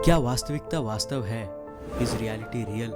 क्या वास्तविकता वास्तव है? Is reality real?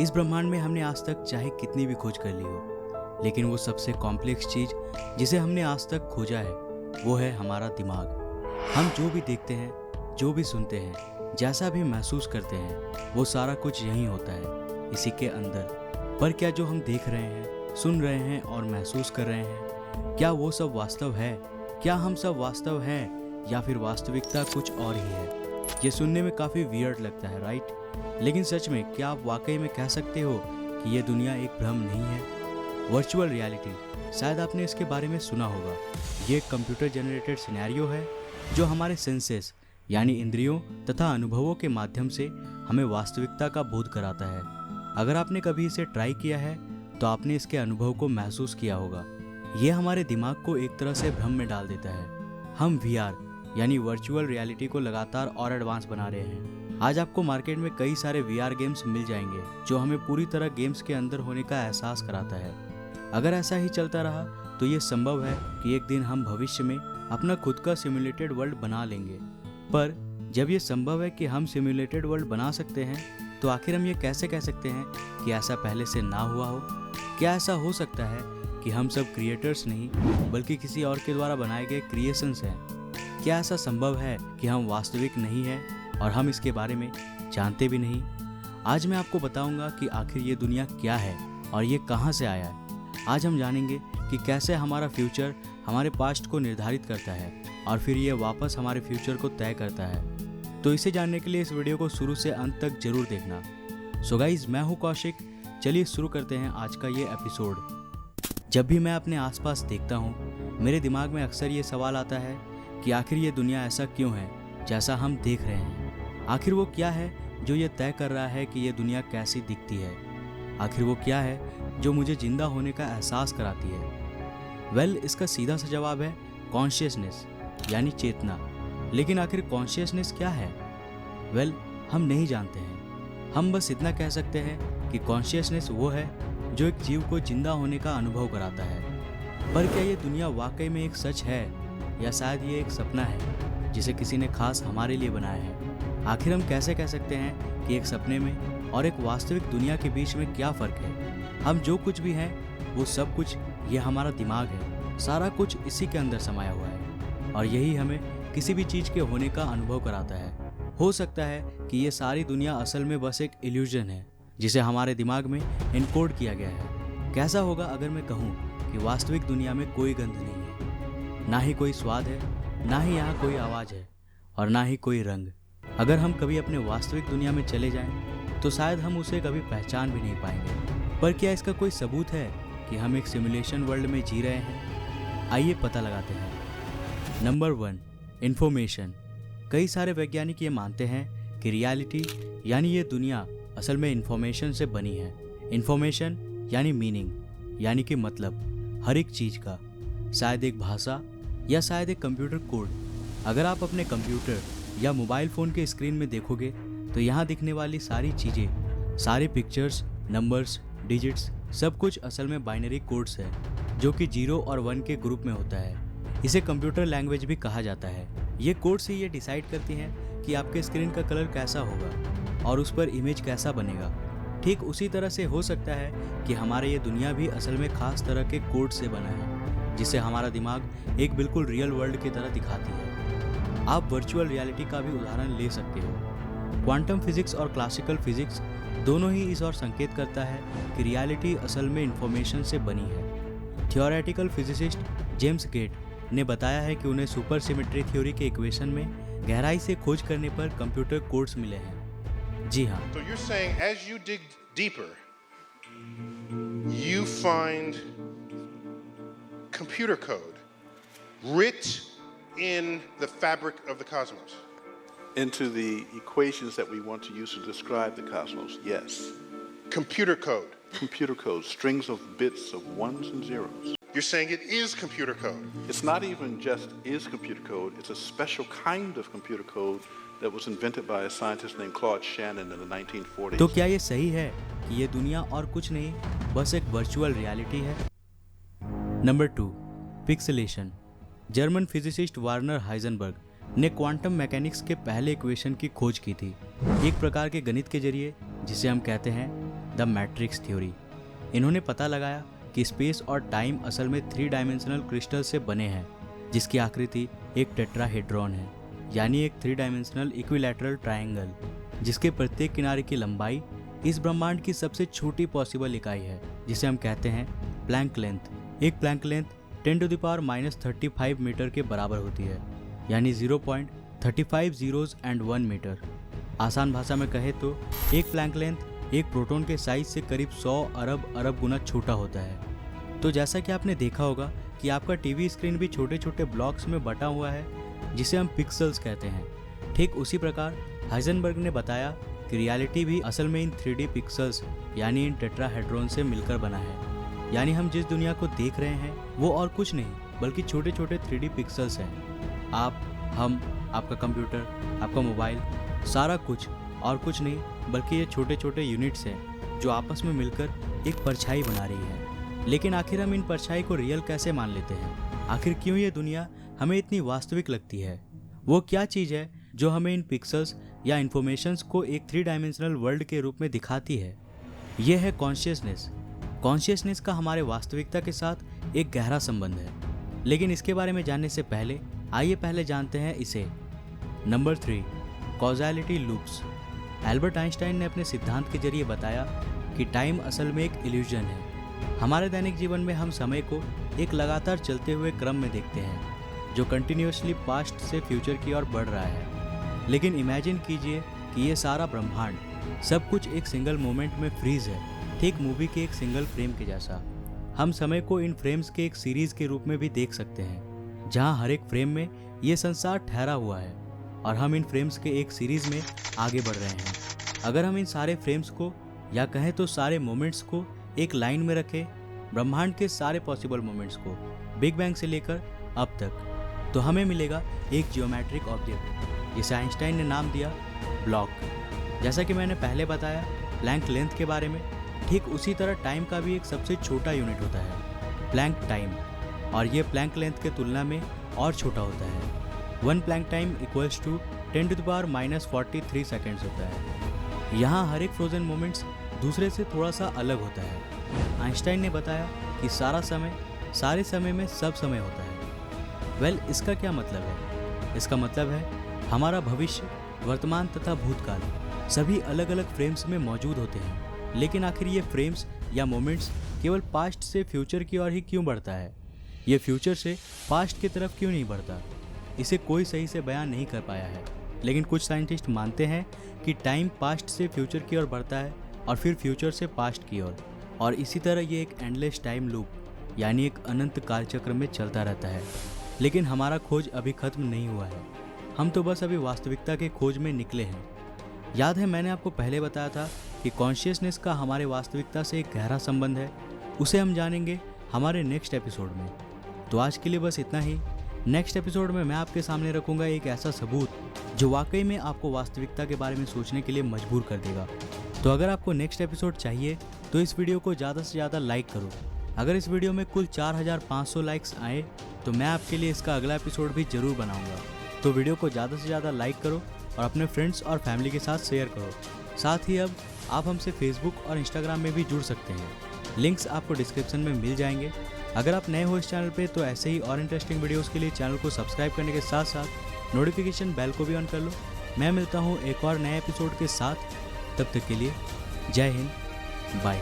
इस ब्रह्मांड में हमने आज तक चाहे कितनी भी खोज कर ली हो, लेकिन वो सबसे कॉम्प्लेक्स चीज जिसे हमने आज तक खोजा है वो है हमारा दिमाग। हम जो भी देखते हैं, जो भी सुनते हैं, जैसा भी महसूस करते हैं, वो सारा कुछ यहीं होता है, इसी के अंदर। पर क्या जो हम देख रहे हैं, सुन रहे हैं और महसूस कर रहे हैं, क्या वो सब वास्तव है? क्या हम सब वास्तव हैं या फिर वास्तविकता कुछ और ही है? ये सुनने में काफ़ी वियर्ड लगता है, राइट? लेकिन सच में क्या आप वाकई में कह सकते हो कि ये दुनिया एक भ्रम नहीं है? वर्चुअल रियलिटी, शायद आपने इसके बारे में सुना होगा। ये एक कंप्यूटर जनरेटेड सिनेरियो है जो हमारे सेंसेस यानी इंद्रियों तथा अनुभवों के माध्यम से हमें वास्तविकता का बोध कराता है। अगर आपने कभी इसे ट्राई किया है तो आपने इसके अनुभव को महसूस किया होगा। ये हमारे दिमाग को एक तरह से भ्रम में डाल देता है। हम VR यानी वर्चुअल रियलिटी को लगातार और एडवांस बना रहे हैं। आज आपको मार्केट में कई सारे VR गेम्स मिल जाएंगे जो हमें पूरी तरह गेम्स के अंदर होने का एहसास कराता है। अगर ऐसा ही चलता रहा तो ये संभव है कि एक दिन हम भविष्य में अपना खुद का सिमुलेटेड वर्ल्ड बना लेंगे। पर जब ये संभव है कि हम सिमुलेटेड वर्ल्ड बना सकते हैं, तो आखिर हम ये कैसे कह सकते हैं कि ऐसा पहले से ना हुआ हो? क्या ऐसा हो सकता है कि हम सब क्रिएटर्स नहीं बल्कि किसी और के द्वारा बनाए गए क्रिएशंस हैं? क्या ऐसा संभव है कि हम वास्तविक नहीं हैं और हम इसके बारे में जानते भी नहीं? आज मैं आपको बताऊंगा कि आखिर ये दुनिया क्या है और ये कहाँ से आया है। आज हम जानेंगे कि कैसे हमारा फ्यूचर हमारे पास्ट को निर्धारित करता है और फिर ये वापस हमारे फ्यूचर को तय करता है। तो इसे जानने के लिए इस वीडियो को शुरू से अंत तक जरूर देखना। सो गाइज, मैं हूँ कौशिक। चलिए शुरू करते हैं आज का ये एपिसोड। जब भी मैं अपने आसपास देखता हूँ, मेरे दिमाग में अक्सर ये सवाल आता है कि आखिर ये दुनिया ऐसा क्यों है जैसा हम देख रहे हैं। आखिर वो क्या है जो ये तय कर रहा है कि ये दुनिया कैसी दिखती है? आखिर वो क्या है जो मुझे जिंदा होने का एहसास कराती है? वेल, इसका सीधा सा जवाब है कॉन्शियसनेस यानी चेतना। लेकिन आखिर कॉन्शियसनेस क्या है? वेल, हम नहीं जानते हैं। हम बस इतना कह सकते हैं कि कॉन्शियसनेस वो है जो एक जीव को जिंदा होने का अनुभव कराता है। पर क्या ये दुनिया वाकई में एक सच है या शायद ये एक सपना है जिसे किसी ने खास हमारे लिए बनाया है? आखिर हम कैसे कह सकते हैं कि एक सपने में और एक वास्तविक दुनिया के बीच में क्या फ़र्क है? हम जो कुछ भी हैं वो सब कुछ ये हमारा दिमाग है। सारा कुछ इसी के अंदर समाया हुआ है और यही हमें किसी भी चीज़ के होने का अनुभव कराता है। हो सकता है कि ये सारी दुनिया असल में बस एक इल्यूजन है जिसे हमारे दिमाग में इनकोड किया गया है। कैसा होगा अगर मैं कहूँ कि वास्तविक दुनिया में कोई गंध नहीं है, ना ही कोई स्वाद है, ना ही यहाँ कोई आवाज़ है और ना ही कोई रंग। अगर हम कभी अपने वास्तविक दुनिया में चले जाएं, तो शायद हम उसे कभी पहचान भी नहीं पाएंगे। पर क्या इसका कोई सबूत है कि हम एक सिमुलेशन वर्ल्ड में जी रहे हैं? आइए पता लगाते हैं। Number 1, information. कई सारे वैज्ञानिक ये मानते हैं कि रियलिटी यानी ये दुनिया असल में इन्फॉर्मेशन से बनी है। इन्फॉर्मेशन यानी मीनिंग, यानी कि मतलब हर एक चीज़ का। शायद एक भाषा या शायद एक कंप्यूटर कोड। अगर आप अपने कंप्यूटर या मोबाइल फ़ोन के स्क्रीन में देखोगे तो यहाँ दिखने वाली सारी चीज़ें, सारे पिक्चर्स, नंबर्स, डिजिट्स, सब कुछ असल में बाइनरी कोड्स है जो कि 0 और 1 के ग्रुप में होता है। इसे कंप्यूटर लैंग्वेज भी कहा जाता है। ये कोड्स ही ये डिसाइड करती हैं कि आपके स्क्रीन का कलर कैसा होगा और उस पर इमेज कैसा बनेगा। ठीक उसी तरह से हो सकता है कि हमारे ये दुनिया भी असल में खास तरह के कोड से बना है जिसे हमारा दिमाग एक बिल्कुल रियल वर्ल्ड की तरह दिखाती है। आप वर्चुअल रियलिटी का भी उदाहरण ले सकते हो। क्वांटम फिजिक्स और क्लासिकल फिजिक्स दोनों ही इस ओर संकेत करता है कि रियलिटी असल में इंफॉर्मेशन से बनी है। थियोरेटिकल फिजिसिस्ट जेम्स गेट ने बताया है कि उन्हें सुपर सिमेट्री थ्योरी के इक्वेशन में गहराई से खोज करने पर कंप्यूटर कोड्स मिले हैं। जी हाँ। So you're saying as you dig deeper, you find computer code writ in the fabric of the cosmos. Into the equations that we want to use to describe the cosmos, yes. Computer code. Computer code, strings of bits of ones and zeros. You're saying it is computer code. It's not even just is computer code, it's a special kind of computer code that was invented by a scientist named Claude Shannon in the 1940s. तो क्या ये सही है कि ये दुनिया और कुछ नहीं बस एक वर्चुअल रियलिटी है? Number 2, pixelation. German physicist Warner Heisenberg ने क्वांटम मैकेनिक्स के पहले इक्वेशन की खोज की थी एक प्रकार के गणित के जरिए जिसे हम कहते हैं द मैट्रिक्स थ्योरी। इन्होंने पता लगाया कि स्पेस और टाइम असल में 3 डायमेंशनल क्रिस्टल से बने हैं, जिसकी आकृति एक टेट्राहेड्रॉन है, यानी एक 3 डायमेंशनल इक्विलैटरल ट्रायंगल, जिसके प्रत्येक किनारे की लंबाई इस ब्रह्मांड की सबसे छोटी पॉसिबल इकाई है, जिसे हम कहते हैं प्लैंक लेंथ। एक प्लैंक लेंथ 10⁻⁻35 मीटर के बराबर होती है, यानी 0.35 zeros and 1 मीटर। आसान भाषा में कहे तो एक प्लैंक लेंथ एक प्रोटॉन के साइज से करीब 100 अरब गुना छोटा होता है। तो जैसा कि आपने देखा होगा कि आपका टीवी स्क्रीन भी छोटे छोटे ब्लॉक्स में बटा हुआ है, जिसे हम पिक्सल्स कहते हैं। ठीक उसी प्रकार हाइजेनबर्ग ने बताया कि रियलिटी भी असल में इन 3D पिक्सल्स यानी इन टेट्राहेड्रॉन से मिलकर बना है। यानी हम जिस दुनिया को देख रहे हैं वो और कुछ नहीं बल्कि छोटे छोटे 3D पिक्सल्स हैं। आप, हम, आपका कंप्यूटर, आपका मोबाइल, सारा कुछ और कुछ नहीं बल्कि ये छोटे छोटे यूनिट्स हैं जो आपस में मिलकर एक परछाई बना रही है। लेकिन आखिर हम इन परछाई को रियल कैसे मान लेते हैं? आखिर क्यों ये दुनिया हमें इतनी वास्तविक लगती है? वो क्या चीज़ है जो हमें इन पिक्सल्स या इन्फॉर्मेशंस को एक 3 डायमेंशनल वर्ल्ड के रूप में दिखाती है? ये है कॉन्शियसनेस। कॉन्शियसनेस का हमारे वास्तविकता के साथ एक गहरा संबंध है। लेकिन इसके बारे में जानने से पहले आइए पहले जानते हैं इसे। Number 3, causality loops. Albert Einstein ने अपने सिद्धांत के जरिए बताया कि टाइम असल में एक इल्यूजन है। हमारे दैनिक जीवन में हम समय को एक लगातार चलते हुए क्रम में देखते हैं जो कंटिन्यूअसली पास्ट से फ्यूचर की ओर बढ़ रहा है। लेकिन इमेजिन कीजिए कि ये सारा ब्रह्मांड सब कुछ एक सिंगल मोमेंट में फ्रीज है, ठीक मूवी के एक सिंगल फ्रेम के जैसा। हम समय को इन फ्रेम्स के एक सीरीज के रूप में भी देख सकते हैं, जहां हर एक फ्रेम में ये संसार ठहरा हुआ है और हम इन फ्रेम्स के एक सीरीज में आगे बढ़ रहे हैं। अगर हम इन सारे फ्रेम्स को या कहें तो सारे मोमेंट्स को एक लाइन में रखें, ब्रह्मांड के सारे पॉसिबल मोमेंट्स को बिग बैंग से लेकर अब तक, तो हमें मिलेगा एक जियोमेट्रिक ऑब्जेक्ट जिसे आइंस्टाइन ने नाम दिया ब्लॉक। जैसा कि मैंने पहले बताया प्लैंक लेंथ के बारे में, ठीक उसी तरह टाइम का भी एक सबसे छोटा यूनिट होता है, प्लैंक टाइम, और ये प्लैंक लेंथ के तुलना में और छोटा होता है। 1 plank time equals to 10⁻⁻43 seconds होता है। यहाँ हर एक फ्रोजन मोमेंट्स दूसरे से थोड़ा सा अलग होता है। आइंस्टाइन ने बताया कि सारा समय सारे समय में सब समय होता है। इसका क्या मतलब है? इसका मतलब है हमारा भविष्य, वर्तमान तथा भूतकाल सभी अलग अलग फ्रेम्स में मौजूद होते हैं। लेकिन आखिर ये फ्रेम्स या मोमेंट्स केवल पास्ट से फ्यूचर की ओर ही क्यों बढ़ता है? ये फ्यूचर से पास्ट की तरफ क्यों नहीं बढ़ता? इसे कोई सही से बयान नहीं कर पाया है। लेकिन कुछ साइंटिस्ट मानते हैं कि टाइम पास्ट से फ्यूचर की ओर बढ़ता है और फिर फ्यूचर से पास्ट की ओर, और इसी तरह ये एक एंडलेस टाइम लूप यानी एक अनंत कालचक्र में चलता रहता है। लेकिन हमारा खोज अभी खत्म नहीं हुआ है। हम तो बस अभी वास्तविकता के खोज में निकले हैं। याद है मैंने आपको पहले बताया था कि कॉन्शियसनेस का हमारे वास्तविकता से एक गहरा संबंध है। उसे हम जानेंगे हमारे नेक्स्ट एपिसोड में। तो आज के लिए बस इतना ही। नेक्स्ट एपिसोड में मैं आपके सामने रखूंगा एक ऐसा सबूत जो वाकई में आपको वास्तविकता के बारे में सोचने के लिए मजबूर कर देगा। तो अगर आपको नेक्स्ट एपिसोड चाहिए तो इस वीडियो को ज़्यादा से ज़्यादा लाइक करो। अगर इस वीडियो में कुल 4500 लाइक्स आए तो मैं आपके लिए इसका अगला एपिसोड भी ज़रूर बनाऊंगा। तो वीडियो को ज़्यादा से ज़्यादा लाइक करो और अपने फ्रेंड्स और फैमिली के साथ शेयर करो। साथ ही अब आप हमसे फेसबुक और इंस्टाग्राम में भी जुड़ सकते हैं। लिंक्स आपको डिस्क्रिप्शन में मिल जाएंगे। अगर आप नए हो इस चैनल पे तो ऐसे ही और इंटरेस्टिंग वीडियोस के लिए चैनल को सब्सक्राइब करने के साथ साथ नोटिफिकेशन बेल को भी ऑन कर लो। मैं मिलता हूँ एक और नए एपिसोड के साथ। तब तक के लिए जय हिंद, बाय।